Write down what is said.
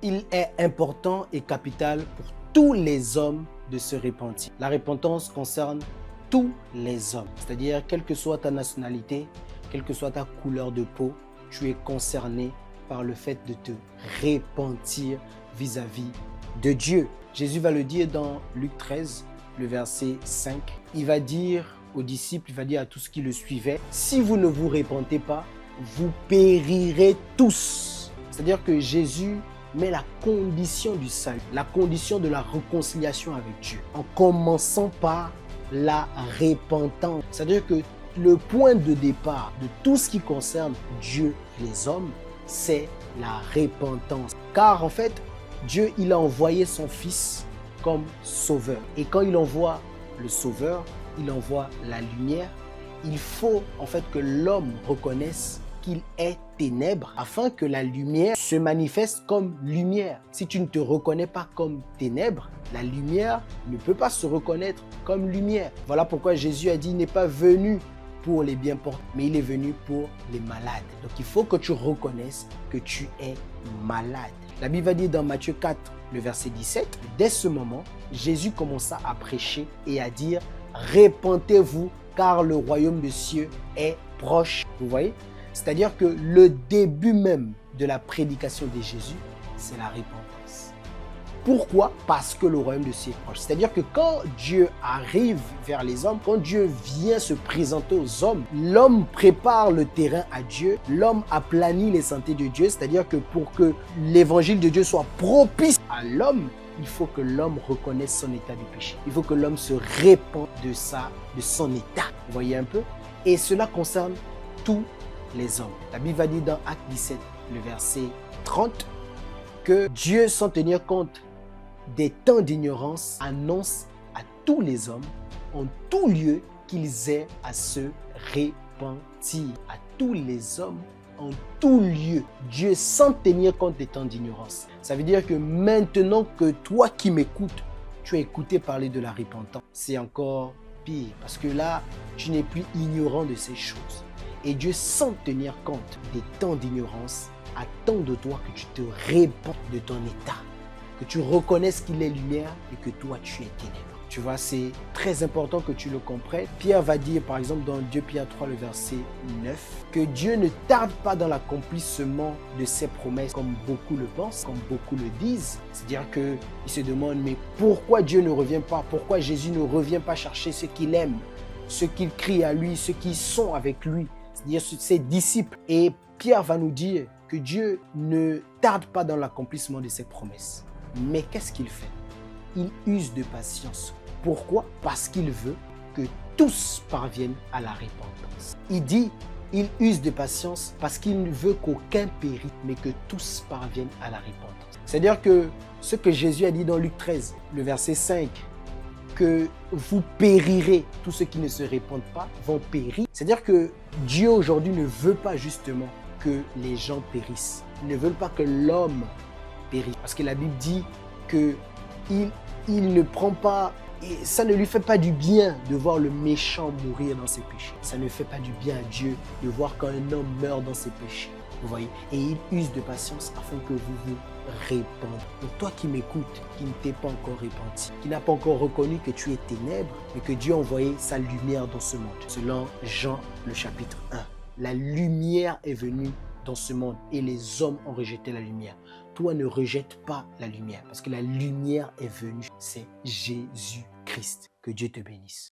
Il est important et capital pour tous les hommes de se repentir. La repentance concerne tous les hommes, c'est-à-dire quelle que soit ta nationalité, quelle que soit ta couleur de peau, tu es concerné par le fait de te repentir vis-à-vis de Dieu. Jésus va le dire dans Luc 13, le verset 5. Il va dire aux disciples, il va dire à tous qui le suivaient, si vous ne vous repentez pas, vous périrez tous. C'est-à-dire que Jésus met la condition du salut, la condition de la réconciliation avec Dieu, en commençant par la repentance. C'est-à-dire que le point de départ de tout ce qui concerne Dieu et les hommes, c'est la repentance. Car en fait, Dieu, il a envoyé son Fils comme sauveur. Et quand il envoie le sauveur, il envoie la lumière. Il faut en fait que l'homme reconnaisse qu'il est ténèbres afin que la lumière se manifeste comme lumière. Si tu ne te reconnais pas comme ténèbres, la lumière ne peut pas se reconnaître comme lumière. Voilà pourquoi Jésus a dit, il n'est pas venu pour les bien portants, mais il est venu pour les malades. Donc il faut que tu reconnaisses que tu es malade. La Bible va dire dans Matthieu 4, le verset 17, dès ce moment, Jésus commença à prêcher et à dire, repentez-vous car le royaume des cieux est proche. Vous voyez? C'est-à-dire que le début même de la prédication de Jésus, c'est la repentance. Pourquoi? Parce que le royaume de Dieu est proche. C'est-à-dire que quand Dieu arrive vers les hommes, quand Dieu vient se présenter aux hommes, l'homme prépare le terrain à Dieu, l'homme aplanit les sentiers de Dieu, c'est-à-dire que pour que l'évangile de Dieu soit propice à l'homme, il faut que l'homme reconnaisse son état de péché. Il faut que l'homme se répande de son état. Vous voyez un peu? Et cela concerne tous les hommes. La Bible va dire dans Acte 17, le verset 30, que Dieu, sans tenir compte des temps d'ignorance, annonce à tous les hommes, en tout lieu, qu'ils aient à se repentir. À tous les hommes, en tout lieu. Dieu, sans tenir compte des temps d'ignorance. Ça veut dire que maintenant que toi qui m'écoutes, tu as écouté parler de la repentance, c'est encore pire. Parce que là, tu n'es plus ignorant de ces choses. Et Dieu, sans tenir compte des temps d'ignorance, attend de toi que tu te répandes de ton état, que tu reconnaisses qu'il est lumière et que toi, tu es ténèbres. Tu vois, c'est très important que tu le comprennes. Pierre va dire, par exemple, dans 2 Pierre 3, le verset 9, que Dieu ne tarde pas dans l'accomplissement de ses promesses, comme beaucoup le pensent, comme beaucoup le disent. C'est-à-dire qu'ils se demandent, mais pourquoi Dieu ne revient pas? Pourquoi Jésus ne revient pas chercher ceux qu'il aime, ceux qu'il crie à lui, ceux qui sont avec lui? C'est-à-dire ses disciples. Et Pierre va nous dire que Dieu ne tarde pas dans l'accomplissement de ses promesses. Mais qu'est-ce qu'il fait? Il use de patience. Pourquoi? Parce qu'il veut que tous parviennent à la repentance. Il dit, il use de patience parce qu'il ne veut qu'aucun périsse, mais que tous parviennent à la repentance. C'est-à-dire que ce que Jésus a dit dans Luc 13, le verset 5, que vous périrez, tous ceux qui ne se répandent pas vont périr. C'est-à-dire que Dieu aujourd'hui ne veut pas justement que les gens périssent. Il ne veut pas que l'homme périsse. Parce que la Bible dit qu'il ne prend pas, et ça ne lui fait pas du bien de voir le méchant mourir dans ses péchés. Ça ne fait pas du bien à Dieu de voir qu'un homme meurt dans ses péchés. Vous voyez? Et il use de patience afin que vous vous répandez. Donc toi qui m'écoutes, qui ne t'es pas encore repenti, qui n'a pas encore reconnu que tu es ténèbres, mais que Dieu a envoyé sa lumière dans ce monde. Selon Jean, le chapitre 1. La lumière est venue dans ce monde et les hommes ont rejeté la lumière. Toi, ne rejette pas la lumière parce que la lumière est venue. C'est Jésus-Christ. Que Dieu te bénisse.